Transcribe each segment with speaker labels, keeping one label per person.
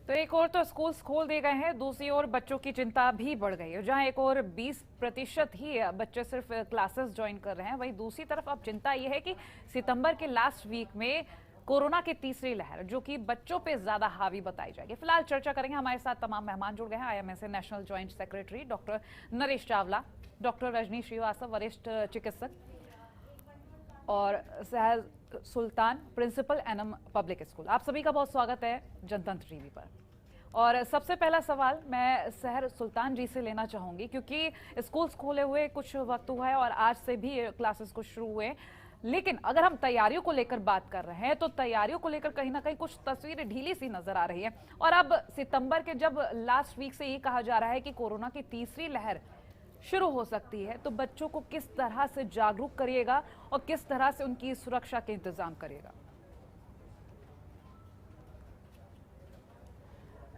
Speaker 1: तो एक और तो स्कूल्स खोल दिए गए हैं, दूसरी ओर बच्चों की चिंता भी बढ़ गई है। जहां एक और 20% ही बच्चे सिर्फ क्लासेस ज्वाइन कर रहे हैं, वहीं दूसरी तरफ अब चिंता यह है कि सितंबर के लास्ट वीक में कोरोना की तीसरी लहर जो कि बच्चों पे ज्यादा हावी बताई जाएगी। फिलहाल चर्चा करेंगे, हमारे साथ तमाम मेहमान जुड़ गए हैं। आईएमए से national joint secretary doctor Naresh Chawla, doctor Rajni Srivastava वरिष्ठ चिकित्सक, और Sahaj Sultan principal NM public school. आप सभी का बहुत स्वागत है जनतंत्र टीवी पर। और सबसे पहला सवाल मैं सहर सुल्तान जी से लेना चाहूंगी, क्योंकि स्कूल्स खोले हुए कुछ वक्त हुआ है और आज से भी क्लासेस कुछ शुरू हुए, लेकिन अगर हम तैयारियों को लेकर बात कर रहे हैं तो तैयारियों को लेकर कहीं ना कहीं कुछ तस्वीरें ढीली सी नजर आ रही है। और अब सितंबर के जब लास्ट वीक से ये कहा जा रहा है कि कोरोना की तीसरी लहर शुरू हो सकती है, तो बच्चों को किस तरह से जागरूक करिएगा और किस तरह से उनकी सुरक्षा के इंतजाम करिएगा?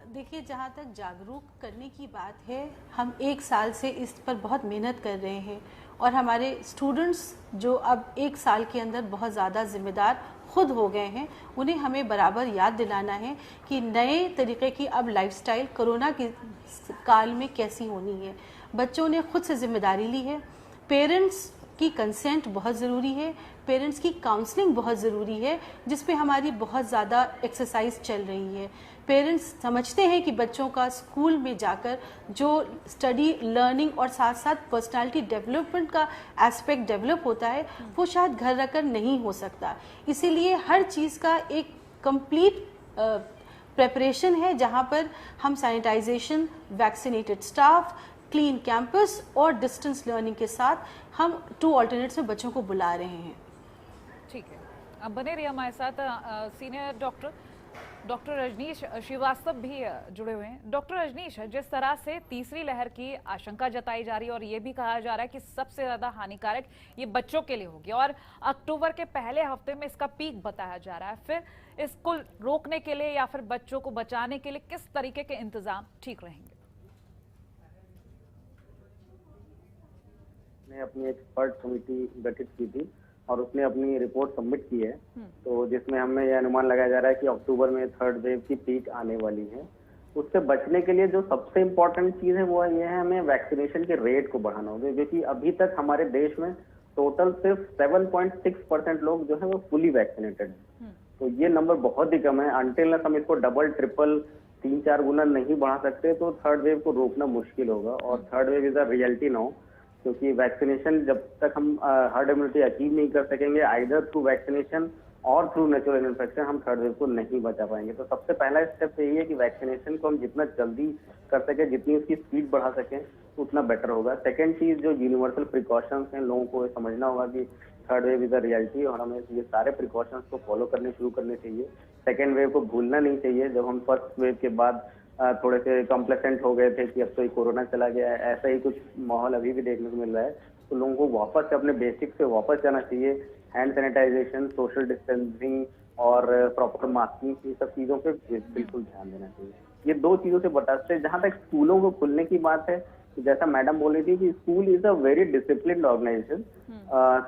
Speaker 2: देखिए, जहाँ तक जागरूक करने की बात है, हम 1 साल से इस पर बहुत मेहनत कर रहे हैं और हमारे स्टूडेंट्स जो अब 1 साल के अंदर बहुत ज़्यादा जिम्मेदार खुद हो गए हैं, उन्हें हमें बराबर याद दिलाना है कि नए तरीके की अब लाइफस्टाइल कोरोना के काल में कैसी होनी है। बच्चों ने खुद से जिम्मेदारी ली है, पेरेंट्स की कंसेंट बहुत ज़रूरी है, पेरेंट्स की काउंसलिंग बहुत ज़रूरी है, जिस पे हमारी बहुत ज़्यादा एक्सरसाइज चल रही है। पेरेंट्स समझते हैं कि बच्चों का स्कूल में जाकर जो स्टडी लर्निंग और साथ साथ पर्सनालिटी डेवलपमेंट का एस्पेक्ट डेवलप होता है, वो शायद घर रखकर नहीं हो सकता। इसीलिए हर चीज़ का एक कंप्लीट प्रेपरेशन है, जहाँ पर हम sanitization, vaccinated staff, clean campus और डिस्टेंस लर्निंग के साथ हम 2 अल्टरनेट्स में बच्चों को बुला रहे हैं।
Speaker 1: ठीक है, अब बने रहिए हमारे साथ। सीनियर डॉक्टर रजनीश श्रीवास्तव भी जुड़े हुए हैं। डॉक्टर रजनीश, जिस तरह से तीसरी लहर की आशंका जताई जा रही है और ये भी कहा जा रहा है कि सबसे ज्यादा हानिकारक ये बच्चों के लिए होगी और अक्टूबर के पहले हफ्ते में इसका पीक बताया जा रहा है, फिर इसको रोकने के लिए या फिर बच्चों को बचाने के लिए किस तरीके के इंतजाम ठीक रहेंगे?
Speaker 3: ने अपनी एक्सपर्ट कमेटी गठित की थी और उसने अपनी रिपोर्ट सबमिट की है, तो जिसमें हमें यह अनुमान लगाया जा रहा है कि अक्टूबर में थर्ड वेव की पीक आने वाली है। उससे बचने के लिए जो सबसे इम्पोर्टेंट चीज है वो ये है, हमें वैक्सीनेशन के रेट को बढ़ाना होगा, क्योंकि अभी तक हमारे देश में टोटल सिर्फ 7.6% लोग जो है वो फुली वैक्सीनेटेड है। तो ये नंबर बहुत ही कम है। अनटिल हम इसको डबल ट्रिपल 3-4 गुना नहीं बढ़ा सकते तो थर्ड वेव को रोकना मुश्किल होगा। और third wave is a reality now, क्योंकि वैक्सीनेशन जब तक हम हर्ड इम्यूनिटी अचीव नहीं कर सकेंगे आइदर थ्रू वैक्सीनेशन और थ्रू नेचुरल इन्फेक्शन, हम थर्ड वेव को नहीं बचा पाएंगे। तो सबसे पहला स्टेप यही है कि वैक्सीनेशन को हम जितना जल्दी कर सके, जितनी उसकी स्पीड बढ़ा सकें, उतना बेटर होगा। सेकेंड चीज, जो यूनिवर्सल प्रिकॉशंस हैं, लोगों को समझना होगा कि third wave is a reality और हमें ये सारे प्रिकॉशंस को फॉलो करने शुरू करने चाहिए। सेकेंड वेव को भूलना नहीं चाहिए। जब हम फर्स्ट वेव के बाद थोड़े से कॉम्प्लेसेंट हो गए थे कि अब तो ये कोरोना चला गया है, ऐसा ही कुछ माहौल अभी भी देखने को मिल रहा है। तो लोगों को वापस से अपने बेसिक से वापस जाना चाहिए। हैंड सैनिटाइजेशन, सोशल डिस्टेंसिंग और प्रॉपर मास्किंग, ये सब चीजों पे बिल्कुल ध्यान देना चाहिए। ये 2 चीजों से बचाते हैं। जहां तक स्कूलों को खुलने की बात है, जैसा मैडम बोल रही थी कि school is a very disciplined organization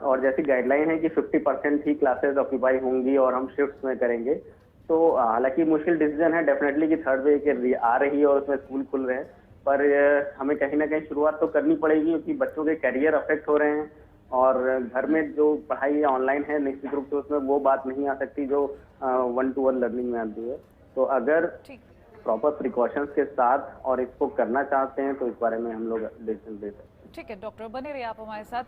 Speaker 3: और जैसी गाइडलाइन है कि 50% ही क्लासेस ऑक्यूपाई होंगी और हम शिफ्ट में करेंगे। तो हालांकि मुश्किल डिसीजन है डेफिनेटली कि थर्ड वेव आ रही है और उसमें स्कूल खुल रहे हैं, पर हमें कहीं ना कहीं शुरुआत तो करनी पड़ेगी, क्योंकि बच्चों के करियर अफेक्ट हो रहे हैं और घर में जो पढ़ाई ऑनलाइन है निश्चित रूप से उसमें वो बात नहीं आ सकती जो 1-to-1 लर्निंग में आती है। तो अगर प्रॉपर प्रिकॉशंस के साथ और इसको करना चाहते हैं तो इस बारे में हम लोग डिसीजन ले सकते हैं।
Speaker 1: ठीक है डॉक्टर, बने रहिए आप हमारे साथ।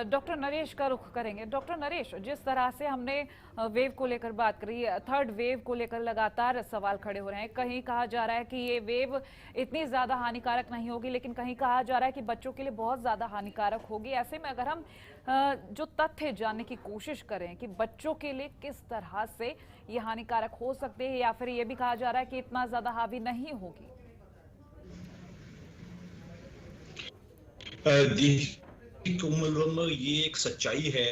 Speaker 1: डॉक्टर नरेश का रुख करेंगे। डॉक्टर नरेश, जिस तरह से हमने वेव को लेकर बात करी, थर्ड वेव को लेकर लगातार सवाल खड़े हो रहे हैं। कहीं कहा जा रहा है कि ये वेव इतनी ज़्यादा हानिकारक नहीं होगी, लेकिन कहीं कहा जा रहा है कि बच्चों के लिए बहुत ज़्यादा हानिकारक होगी। ऐसे में अगर हम जो तथ्य जानने की कोशिश करें कि बच्चों के लिए किस तरह से ये हानिकारक हो सकते हैं, या फिर ये भी कहा जा रहा है कि इतना ज़्यादा हावी नहीं होगी?
Speaker 4: ये एक सच्चाई है।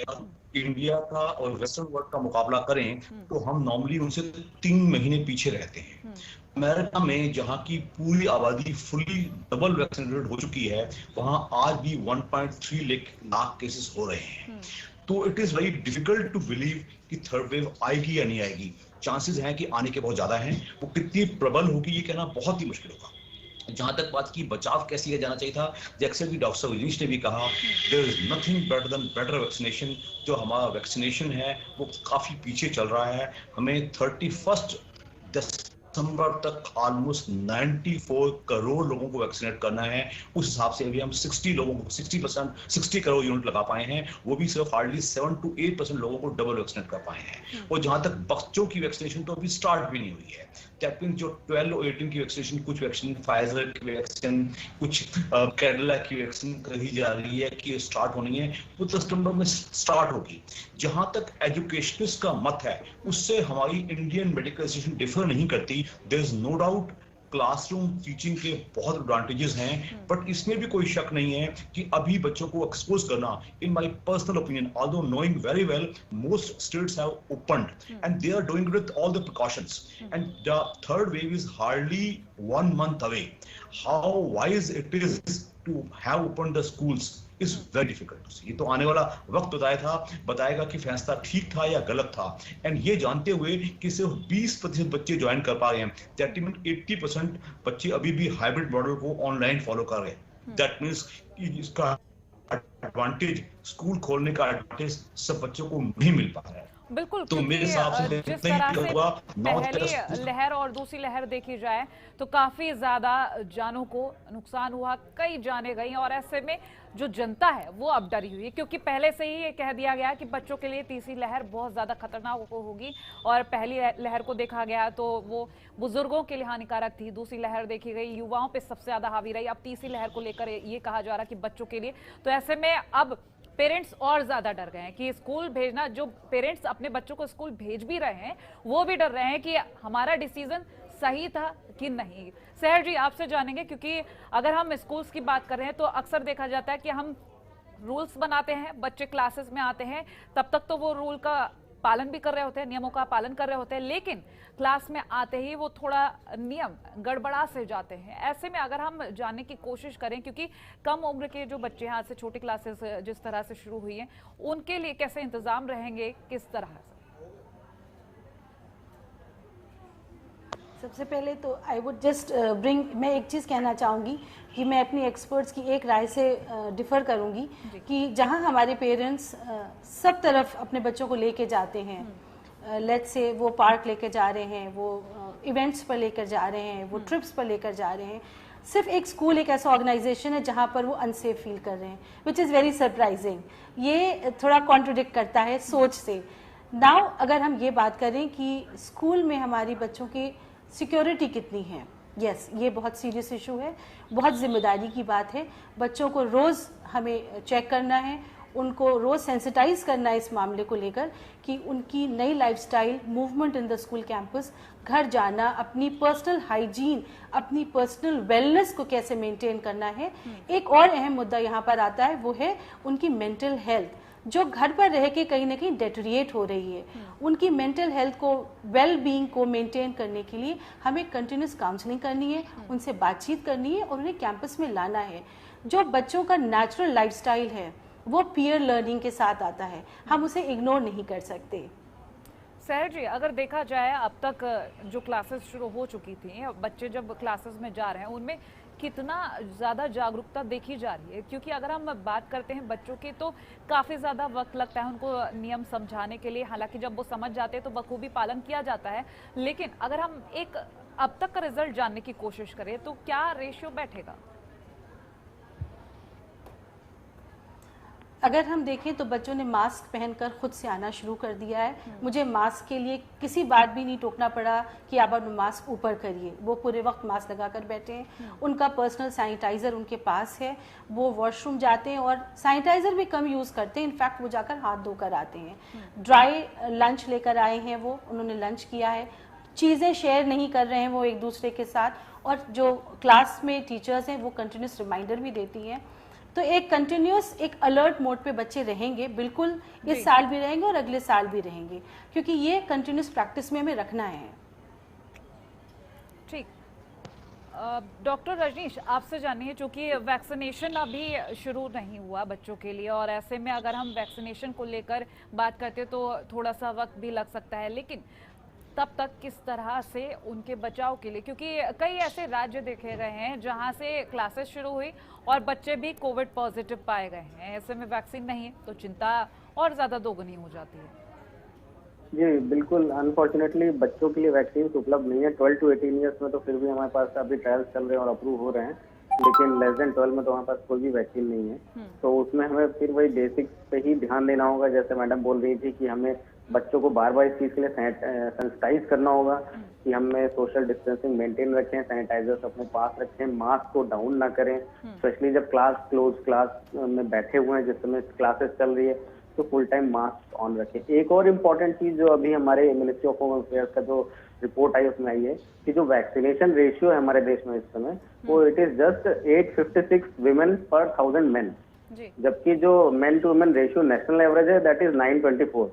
Speaker 4: इंडिया का और वेस्टर्न वर्ल्ड का मुकाबला करें तो हम नॉर्मली उनसे 3 महीने पीछे रहते हैं। अमेरिका में जहां की पूरी आबादी फुली डबल वैक्सीनेटेड हो चुकी है, वहां आज भी 1.3 लाख केसेस हो रहे हैं। तो it is very difficult to believe कि थर्ड वेव आएगी या नहीं आएगी। चांसेस हैं कि आने के बहुत ज्यादा हैं। वो कितनी प्रबल होगी ये कहना बहुत ही मुश्किल होगा। जहां तक बात की बचाव कैसे किया जाना चाहिए था, जैसे भी डॉक्टर रजनीश ने भी कहा, there is nothing better than better vaccination. जो हमारा वैक्सीनेशन है वो काफी पीछे चल रहा है। हमें 31 दिसंबर तक ऑलमोस्ट 94 करोड़ लोगों को वैक्सीनेट करना है। उस हिसाब से अभी हम 60 करोड़ यूनिट लगा पाए हैं, वो भी सिर्फ हार्डली 7 to 8% लोगों को डबल वैक्सीनेट कर पाए हैं। और जहां तक बच्चों की वैक्सीनेशन तो अभी स्टार्ट भी नहीं हुई है। दैट मींस जो 12 और 18 की वैक्सीनेशन, कुछ वैक्सीन फाइजर की वैक्सीन, कुछ कैडिला की वैक्सीन कही जा रही है कि स्टार्ट होनी है, वो 10 सितंबर में स्टार्ट होगी। जहां तक एजुकेशनिस्ट का मत है उससे हमारी इंडियन मेडिकल एसोसिएशन डिफर नहीं करती। There is no doubt classroom teaching के बहुत एडवांटेजेस हैं, बट इसमें भी कोई शक नहीं है कि अभी बच्चों को एक्सपोज करना, in my personal opinion, although knowing very well most states have opened and they are doing with all the precautions and the third wave is hardly 1 month away. How wise it is to have opened the schools is very difficult to see. ये तो आने वाला वक्त बताएगा कि फैसला ठीक था या गलत था। एंड ये जानते हुए कि सिर्फ 20% बच्चे ज्वाइन कर पा रहे हैं, दैट मीन 80% बच्चे अभी भी हाइब्रिड मॉडल को ऑनलाइन फॉलो कर रहे हैं। दैट मीन्स इसका एडवांटेज, स्कूल खोलने का एडवांटेज सब बच्चों को नहीं मिल पा रहा है।
Speaker 1: बिल्कुल,
Speaker 4: तो मेरे हिसाब से
Speaker 1: जिस तरह से पहली लहर और दूसरी लहर देखी जाए तो काफी ज्यादा जानों को नुकसान हुआ, कई जाने गई, और ऐसे में जो जनता है वो अब डरी हुई है, क्योंकि पहले से ही ये कह दिया गया कि बच्चों के लिए तीसरी लहर बहुत ज्यादा खतरनाक होगी, और पहली लहर को देखा गया तो वो बुजुर्गों के लिए हानिकारक थी, दूसरी लहर देखी गई युवाओं पे सबसे ज्यादा हावी रही, अब तीसरी लहर को लेकर ये कहा जा रहा कि बच्चों के लिए। तो ऐसे में अब पेरेंट्स और ज्यादा डर गए हैं कि स्कूल भेजना, जो पेरेंट्स अपने बच्चों को स्कूल भेज भी रहे हैं वो भी डर रहे हैं कि हमारा डिसीजन सही था कि नहीं। सहर जी, आपसे जानेंगे, क्योंकि अगर हम स्कूल्स की बात कर रहे हैं तो अक्सर देखा जाता है कि हम रूल्स बनाते हैं, बच्चे क्लासेस में आते हैं, तब तक तो वो रूल का पालन भी कर रहे होते हैं, नियमों का पालन कर रहे होते हैं, लेकिन क्लास में आते ही वो थोड़ा नियम गड़बड़ा से जाते हैं। ऐसे में अगर हम जानने की कोशिश करें, क्योंकि कम उम्र के जो बच्चे हैं, आज से छोटी क्लासेस जिस तरह से शुरू हुई हैं, उनके लिए कैसे इंतजाम रहेंगे, किस तरह से?
Speaker 2: सबसे पहले तो आई वुड जस्ट मैं एक चीज़ कहना चाहूँगी कि मैं अपनी एक्सपर्ट्स की एक राय से डिफ़र करूँगी कि जहाँ हमारे पेरेंट्स सब तरफ अपने बच्चों को लेके जाते हैं, लेट्स से वो पार्क लेकर जा रहे हैं, वो इवेंट्स पर लेकर जा रहे हैं, वो ट्रिप्स पर लेकर जा रहे हैं, सिर्फ एक स्कूल एक ऐसा ऑर्गेनाइजेशन है जहाँ पर वो अनसेफ फील कर रहे हैं, विच इज़ वेरी सरप्राइजिंग। ये थोड़ा कॉन्ट्रोडिक्ट करता है सोच से। नाउ अगर हम ये बात करें कि स्कूल में हमारी बच्चों की सिक्योरिटी कितनी है, यस ये बहुत सीरियस इशू है, बहुत जिम्मेदारी की बात है। बच्चों को रोज़ हमें चेक करना है, उनको रोज़ सेंसिटाइज करना है इस मामले को लेकर कि उनकी नई lifestyle, movement in the school campus, घर जाना, अपनी पर्सनल हाइजीन, अपनी पर्सनल वेलनेस को कैसे मेंटेन करना है। एक और अहम मुद्दा यहाँ पर आता है, वो है उनकी मेंटल हेल्थ, जो घर पर रह के कहीं ना कहीं डेटोरिएट हो रही है। उनकी मेंटल हेल्थ को, वेल बीइंग को मेंटेन करने के लिए हमें कंटिन्यूस काउंसलिंग करनी है, उनसे बातचीत करनी है और उन्हें कैंपस में लाना है। जो बच्चों का नेचुरल लाइफस्टाइल है वो पीयर लर्निंग के साथ आता है, हम उसे इग्नोर नहीं कर सकते।
Speaker 1: सहर जी, अगर देखा जाए अब तक जो क्लासेस शुरू हो चुकी थी, बच्चे जब क्लासेस में जा रहे हैं उनमें कितना ज़्यादा जागरूकता देखी जा रही है? क्योंकि अगर हम बात करते हैं बच्चों की तो काफ़ी ज़्यादा वक्त लगता है उनको नियम समझाने के लिए, हालांकि जब वो समझ जाते हैं तो बखूबी पालन किया जाता है, लेकिन अगर हम एक अब तक का रिजल्ट जानने की कोशिश करें तो क्या रेशियो बैठेगा?
Speaker 2: अगर हम देखें तो बच्चों ने मास्क पहनकर खुद से आना शुरू कर दिया है। मुझे मास्क के लिए किसी बात भी नहीं टोकना पड़ा कि आप अपना मास्क ऊपर करिए, वो पूरे वक्त मास्क लगाकर बैठे हैं। उनका पर्सनल सैनिटाइज़र उनके पास है, वो वॉशरूम जाते हैं और सैनिटाइज़र भी कम यूज़ करते हैं, इनफैक्ट वो जाकर हाथ धोकर आते हैं। ड्राई लंच लेकर आए हैं, वो उन्होंने लंच किया है। चीज़ें शेयर नहीं कर रहे हैं वो एक दूसरे के साथ, और जो क्लास में टीचर्स हैं वो कंटिन्यूस रिमाइंडर भी देती हैं। तो एक कंटिन्यूस, एक अलर्ट मोड पे बच्चे रहेंगे, बिल्कुल इस साल भी रहेंगे और अगले साल भी रहेंगे, क्योंकि ये कंटिन्यूस प्रैक्टिस में हमें रखना है।
Speaker 1: ठीक, डॉक्टर रजनीश, आपसे जानिए, चूंकि वैक्सीनेशन अभी शुरू नहीं हुआ बच्चों के लिए, और ऐसे में अगर हम वैक्सीनेशन को लेकर बात करते तो थोड़ा सा वक्त भी लग सकता है, लेकिन तब तक किस तरह से उनके बचाव के लिए, क्योंकि कई ऐसे राज्य देखे गए हैं जहां से क्लासेस शुरू हुई और बच्चे भी कोविड पॉजिटिव पाए गए हैं, ऐसे में वैक्सीन नहीं है तो चिंता और ज्यादा दोगुनी हो जाती है।
Speaker 3: जी बिल्कुल, अनफॉर्चुनेटली बच्चों के लिए वैक्सीन उपलब्ध नहीं है। 12 to 18 ईयर्स में तो फिर भी हमारे पास अभी ट्रायल्स चल रहे हैं और अप्रूव हो रहे हैं, लेकिन लेस देन 12 में तो हमारे पास कोई भी वैक्सीन नहीं है। तो उसमें हमें फिर वही बेसिक्स पे ही ध्यान देना होगा, जैसे मैडम बोल रही थी कि हमें बच्चों को बार बार इस चीज के लिए सैनिटाइज करना होगा कि हमें सोशल डिस्टेंसिंग मेंटेन रखें, सैनिटाइजर्स अपने पास रखें, मास्क को डाउन ना करें, स्पेशली जब क्लोज क्लास में बैठे हुए हैं, जिस समय क्लासेस चल रही है तो फुल टाइम मास्क ऑन रखें। एक और इम्पोर्टेंट चीज जो अभी हमारे मिनिस्ट्री ऑफ होम अफेयर्स का जो रिपोर्ट आई उसमें आई है कि जो वैक्सीनेशन रेशियो है हमारे देश में इस समय वो इट इज जस्ट 856 विमेन पर 1000 मेन, जबकि जो men to women ratio national average है दैट इज 924।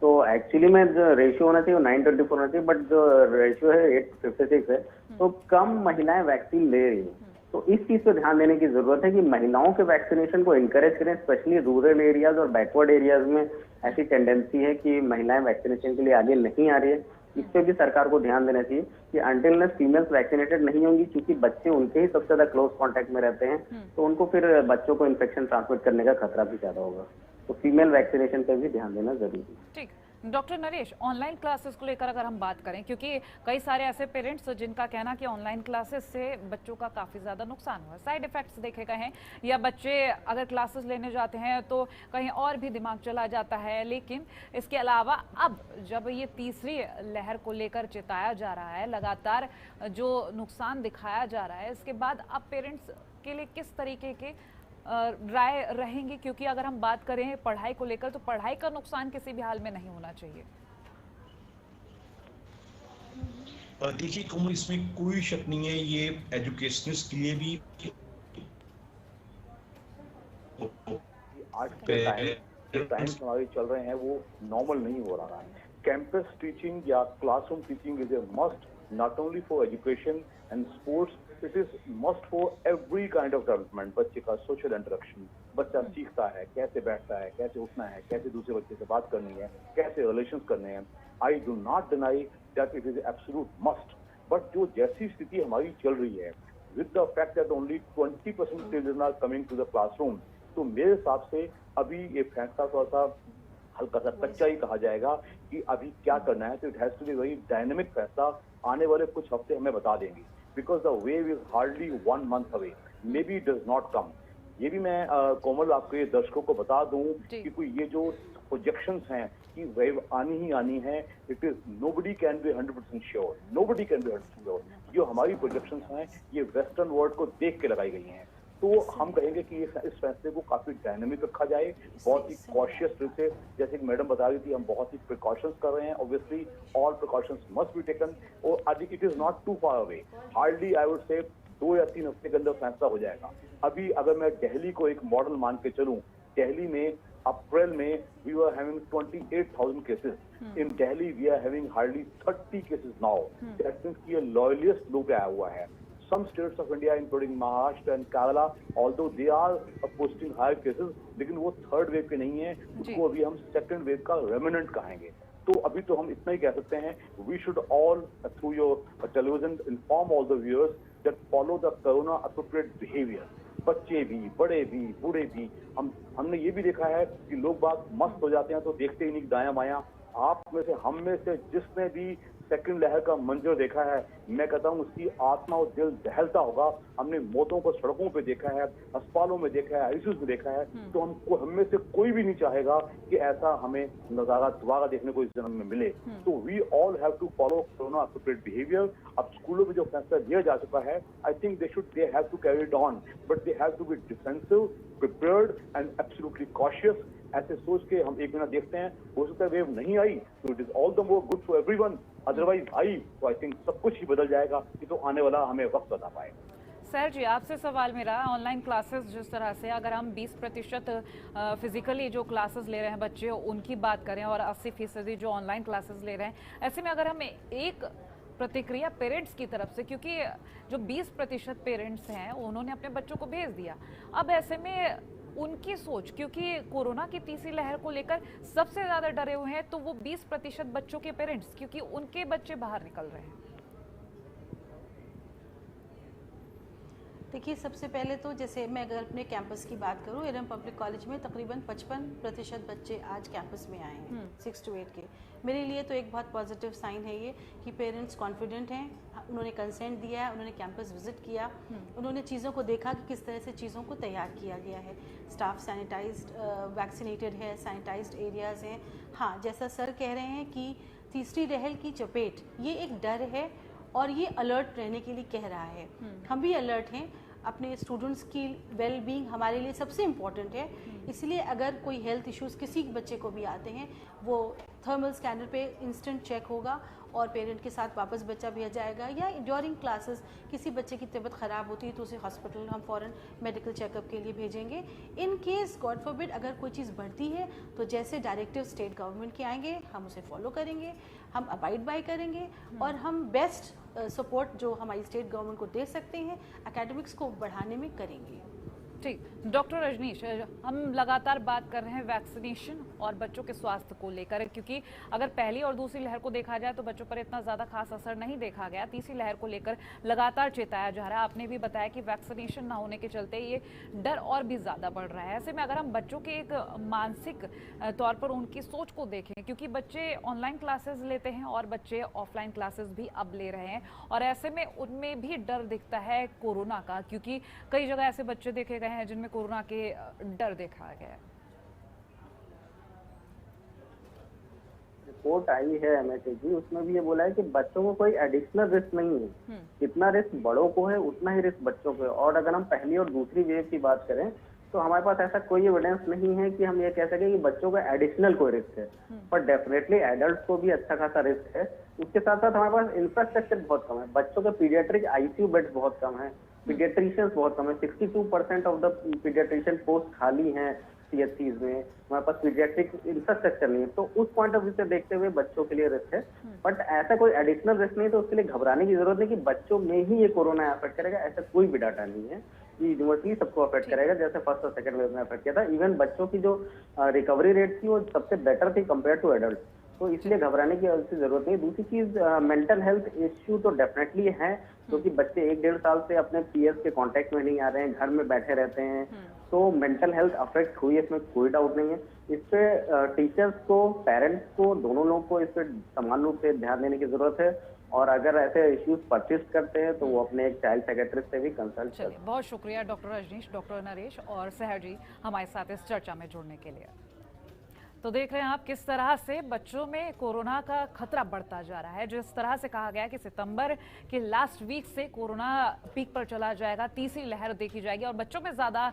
Speaker 3: तो एक्चुअली में जो रेशियो होना चाहिए वो 924 होना चाहिए, बट जो रेशियो है 856 है, तो कम महिलाएं वैक्सीन ले रही है। तो इस चीज पे ध्यान देने की जरूरत है कि महिलाओं के वैक्सीनेशन को इनकरेज करें, स्पेशली रूरल एरियाज और बैकवर्ड एरियाज में ऐसी टेंडेंसी है कि महिलाएं वैक्सीनेशन के लिए आगे नहीं आ रही है। इस पे भी सरकार को ध्यान देना चाहिए कि अनटिल फीमेल्स वैक्सीनेटेड नहीं होंगी, क्योंकि बच्चे उनके ही सबसे ज्यादा क्लोज कांटेक्ट में रहते हैं, तो उनको फिर बच्चों को इन्फेक्शन ट्रांसमिट करने का खतरा भी ज्यादा होगा। तो फीमेल वैक्सीनेशन पे भी ध्यान देना जरूरी है।
Speaker 1: ठीक, डॉक्टर नरेश, ऑनलाइन क्लासेस को लेकर अगर हम बात करें, क्योंकि कई सारे ऐसे पेरेंट्स जिनका कहना कि ऑनलाइन क्लासेस से बच्चों का काफ़ी ज़्यादा नुकसान हुआ है, साइड इफ़ेक्ट्स देखे गए हैं, या बच्चे अगर क्लासेस लेने जाते हैं तो कहीं और भी दिमाग चला जाता है। लेकिन इसके अलावा अब जब ये तीसरी लहर को लेकर चिताया जा रहा है, लगातार जो नुकसान दिखाया जा रहा है, इसके बाद अब पेरेंट्स के लिए किस तरीके के राय रहेंगी? क्योंकि अगर हम बात करें पढ़ाई को लेकर तो पढ़ाई का नुकसान किसी भी हाल में नहीं होना चाहिए।
Speaker 4: देखिए कोमल, इसमें कोई शक नहीं है, ये एजुकेशनिस्ट के लिए भी
Speaker 5: आज के टाइम्स हमारे चल रहे हैं वो नॉर्मल नहीं हो रहा है। कैंपस टीचिंग या classroom teaching is a must not only for education and sports, it is must for every kind of development. बच्चे का सोशल इंटरेक्शन, बच्चा सीखता है कैसे बैठता है, कैसे उठना है, कैसे दूसरे बच्चे से बात करनी है, कैसे रिलेशंस करने हैं। I do not deny that it is absolute must, but जो जैसी स्थिति हमारी चल रही है with the fact that only 20% children are coming to the classroom, तो मेरे हिसाब से अभी ये फैसला थोड़ा सा हल्का सा कच्चा ही कहा जाएगा कि अभी क्या करना है। तो it has to be very dynamic फैसला, आने वाले कुछ हफ्ते हमें बता देंगे, because the wave is hardly 1 month away, maybe does not come. ये भी मैं कोमल आपके दर्शकों को बता दूं कि कोई ये जो प्रोजेक्शंस हैं कि वेव आनी ही आनी है, it is nobody can be 100% sure, nobody can be 100% sure. जो हमारी प्रोजेक्शंस हैं ये वेस्टर्न वर्ल्ड को देख के लगाई गई हैं, तो हम कहेंगे कि इस फैसले को काफी डायनेमिक रखा जाए, बहुत ही कॉशियस से, जैसे कि मैडम बता रही थी, हम बहुत ही प्रिकॉशंस कर रहे हैं। Obviously all precautions must be taken, और I think it is not too far away, hardly I would say 2 या 3 हफ्ते के अंदर फैसला हो जाएगा। अभी अगर मैं दिल्ली को एक मॉडल मान के चलूं, दिल्ली में अप्रैल में we are having 28,000 cases, in Delhi we are having hardly 30 cases now, that means कि ये लॉयलिएस्ट लो पे आया हुआ है। Some states of India, including Maharashtra and Kerala, although they are posting higher cases, लेकिन वो थर्ड वेव के नहीं है, उसको अभी हम सेकंड वेव का रेमिनेंट कहेंगे। तो अभी तो हम इतना ही कह सकते हैं, we should all through your television inform all the viewers that follow the corona appropriate behavior। बच्चे भी, बड़े भी, बूढ़े भी, हमने ये भी देखा है कि लोग बात मस्त हो जाते हैं तो देखते ही नहीं दायां बायां। आप में से, हम में से जिसने भी सेकंड लहर का मंजर देखा है, मैं कहता हूँ उसकी आत्मा और दिल दहलता होगा। हमने मौतों को सड़कों पे देखा है, अस्पतालों में देखा है, आईसीयू में देखा है, तो हमको, हम में से कोई भी नहीं चाहेगा कि ऐसा हमें नजारा दोबारा देखने को इस जन्म में मिले। तो we all have to follow corona appropriate behaviour. अब स्कूलों में जो फैसला लिया जा चुका है, I think they have to carry it on, but they have to be defensive, prepared and absolutely cautious. ऐसे सोच के हम एक महीना देखते हैं, हो सकता है वेव नहीं आई तो it is all the more good for everyone, otherwise I तो आई थिंक सब कुछ ही बदल जाएगा। ये तो आने वाला हमें वक्त बता पाएगा।
Speaker 1: सर जी, आपसे सवाल मेरा, ऑनलाइन क्लासेस जिस तरह से अगर हम 20% फिजिकली जो क्लासेस ले रहे हैं बच्चे उनकी बात करें और 80% जो ऑनलाइन क्लासेस ले रहे हैं, ऐसे में अगर हम एक प्रतिक्रिया पेरेंट्स की तरफ से, क्योंकि जो 20% पेरेंट्स हैं उन्होंने अपने बच्चों को भेज दिया, अब ऐसे में उनकी सोच, क्योंकि कोरोना की तीसरी लहर को लेकर सबसे ज्यादा डरे हुए हैं तो वो 20% बच्चों के पेरेंट्स, क्योंकि उनके बच्चे बाहर निकल रहे हैं।
Speaker 2: देखिए, सबसे पहले तो जैसे मैं अगर अपने कैंपस की बात करूं, इरम पब्लिक कॉलेज में तकरीबन 55% बच्चे आज कैंपस में आए हैं 6 to 8 के। मेरे लिए तो एक बहुत पॉजिटिव साइन है ये कि पेरेंट्स कॉन्फिडेंट हैं, उन्होंने कंसेंट दिया है, उन्होंने कैंपस विजिट किया, उन्होंने चीज़ों को देखा कि किस तरह से चीज़ों को तैयार किया गया है। स्टाफ सैनिटाइज्ड, वैक्सीनेटेड है, सैनिटाइज्ड एरियाज़ हैं। हाँ, जैसा सर कह रहे हैं कि तीसरी लहर की चपेट, ये एक डर है और ये अलर्ट रहने के लिए कह रहा है। हम भी अलर्ट हैं, अपने स्टूडेंट्स की वेल बीइंग हमारे लिए सबसे इम्पॉर्टेंट है। इसलिए अगर कोई हेल्थ इश्यूज़ किसी बच्चे को भी आते हैं, वो थर्मल स्कैनर पे इंस्टेंट चेक होगा और पेरेंट के साथ वापस बच्चा भेजा जाएगा, या ड्यूरिंग क्लासेस किसी बच्चे की तबीयत ख़राब होती है तो उसे हॉस्पिटल हम फ़ौरन मेडिकल चेकअप के लिए भेजेंगे। इन केस गॉड फॉरबिड अगर कोई चीज़ बढ़ती है तो जैसे डायरेक्टिव स्टेट गवर्नमेंट के आएंगे हम उसे फॉलो करेंगे, हम अबाइड बाय करेंगे और हम बेस्ट सपोर्ट जो हमारी स्टेट गवर्नमेंट को दे सकते हैं एकेडमिक्स को बढ़ाने में करेंगे।
Speaker 1: ठीक, डॉक्टर रजनीश, हम लगातार बात कर रहे हैं वैक्सीनेशन और बच्चों के स्वास्थ्य को लेकर, क्योंकि अगर पहली और दूसरी लहर को देखा जाए तो बच्चों पर इतना ज़्यादा खास असर नहीं देखा गया। तीसरी लहर को लेकर लगातार चेताया जा रहा है। आपने भी बताया कि वैक्सीनेशन ना होने के चलते ये डर और भी ज़्यादा बढ़ रहा है। ऐसे में अगर हम बच्चों के एक मानसिक तौर पर उनकी सोच को देखें, क्योंकि बच्चे ऑनलाइन क्लासेस लेते हैं और बच्चे ऑफलाइन क्लासेस भी अब ले रहे हैं, और ऐसे में उनमें भी डर दिखता है कोरोना का, क्योंकि कई जगह ऐसे बच्चे देखे गए हैं जिनमें कोरोना के डर देखा गया है।
Speaker 3: रिपोर्ट आई है एमएचए की, उसमें भी ये बोला है कि बच्चों को कोई एडिशनल रिस्क नहीं है। जितना रिस्क बड़ों को है उतना ही रिस्क बच्चों को है। और अगर हम पहली और दूसरी वेव की बात करें तो हमारे पास ऐसा कोई एविडेंस नहीं है कि हम ये कह सकें कि बच्चों का एडिशनल कोई रिस्क है, पर डेफिनेटली एडल्ट को भी अच्छा खासा रिस्क है। उसके साथ साथ हमारे पास इंफ्रास्ट्रक्चर बहुत कम है। बच्चों के पीडियाट्रिक आईसीयू बेड्स बहुत कम है, पीडियाट्रिशियंस बहुत कम है। 62% ऑफ द पीडियाट्रिशियन पोस्ट खाली हैं सीएचसीज में। हमारे पास पीडियाट्रिक इंफ्रास्ट्रक्चर नहीं है, तो उस पॉइंट ऑफ व्यू से देखते हुए बच्चों के लिए रिस्क है। बट ऐसा कोई एडिशनल रिस्क नहीं, तो उसके लिए घबराने की जरूरत नहीं कि बच्चों में ही ये कोरोना अफेक्ट करेगा, ऐसा कोई भी डाटा नहीं है। ये यूनिवर्सली सबको अफेक्ट करेगा, जैसे फर्स्ट और सेकंड वेव में अफेक्ट किया था। इवन बच्चों की जो रिकवरी रेट थी वो सबसे बेटर थी कंपेयर टू एडल्ट, तो इसलिए घबराने की जरूरत नहीं। दूसरी चीज, मेंटल हेल्थ इश्यू तो डेफिनेटली है, क्योंकि बच्चे 1-1.5 साल से अपने पीएस के कांटेक्ट में नहीं आ रहे हैं, घर में बैठे रहते हैं, तो मेंटल हेल्थ अफेक्ट हुई है, इसमें कोई डाउट नहीं है। इस पे टीचर्स को, पेरेंट्स को, दोनों लोगों को इस पे समान रूप से ध्यान देने की जरूरत है। और अगर ऐसे इश्यूज परसिस्ट करते हैं तो वो अपने एक चाइल्ड साइकियाट्रिस्ट से भी कंसल्ट करें।
Speaker 1: बहुत शुक्रिया डॉक्टर रजनीश, डॉक्टर नरेश और सहर जी हमारे साथ इस चर्चा में जुड़ने के लिए। तो देख रहे हैं आप किस तरह से बच्चों में कोरोना का खतरा बढ़ता जा रहा है। जिस तरह से कहा गया कि सितंबर के लास्ट वीक से कोरोना पीक पर चला जाएगा, तीसरी लहर देखी जाएगी और बच्चों में ज़्यादा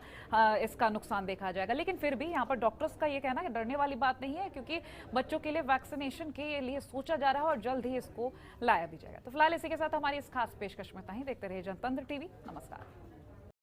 Speaker 1: इसका नुकसान देखा जाएगा। लेकिन फिर भी यहाँ पर डॉक्टर्स का ये कहना है कि डरने वाली बात नहीं है, क्योंकि बच्चों के लिए वैक्सीनेशन के लिए सोचा जा रहा है और जल्द ही इसको लाया भी जाएगा। तो फिलहाल इसी के साथ हमारी इस खास पेशकश में देखते रहिए जनतंत्र टीवी। नमस्कार।